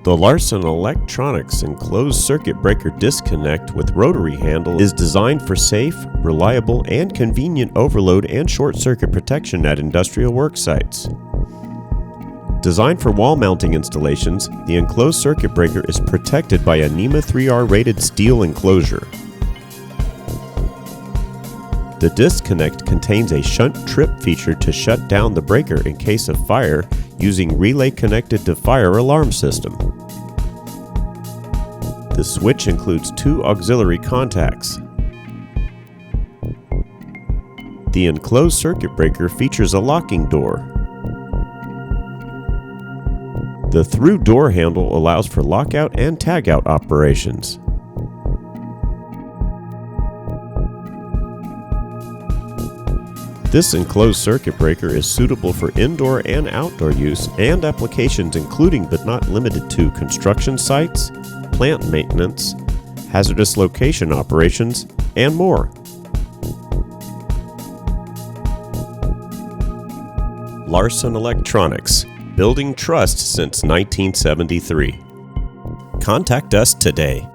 The Larson Electronics enclosed circuit breaker disconnect with rotary handle is designed for safe, reliable, and convenient overload and short circuit protection at industrial work sites. Designed for wall mounting installations, the enclosed circuit breaker is protected by a NEMA 3R rated steel enclosure. The disconnect contains a Shunt Trip feature to shut down the breaker in case of fire using relay connected to fire alarm system. The switch includes 2 auxiliary contacts. The enclosed circuit breaker features a locking door. The through door handle allows for lockout and tagout operations. This enclosed circuit breaker is suitable for indoor and outdoor use and applications including but not limited to construction sites, plant maintenance, hazardous location operations, and more. Larson Electronics, building trust since 1973. Contact us today.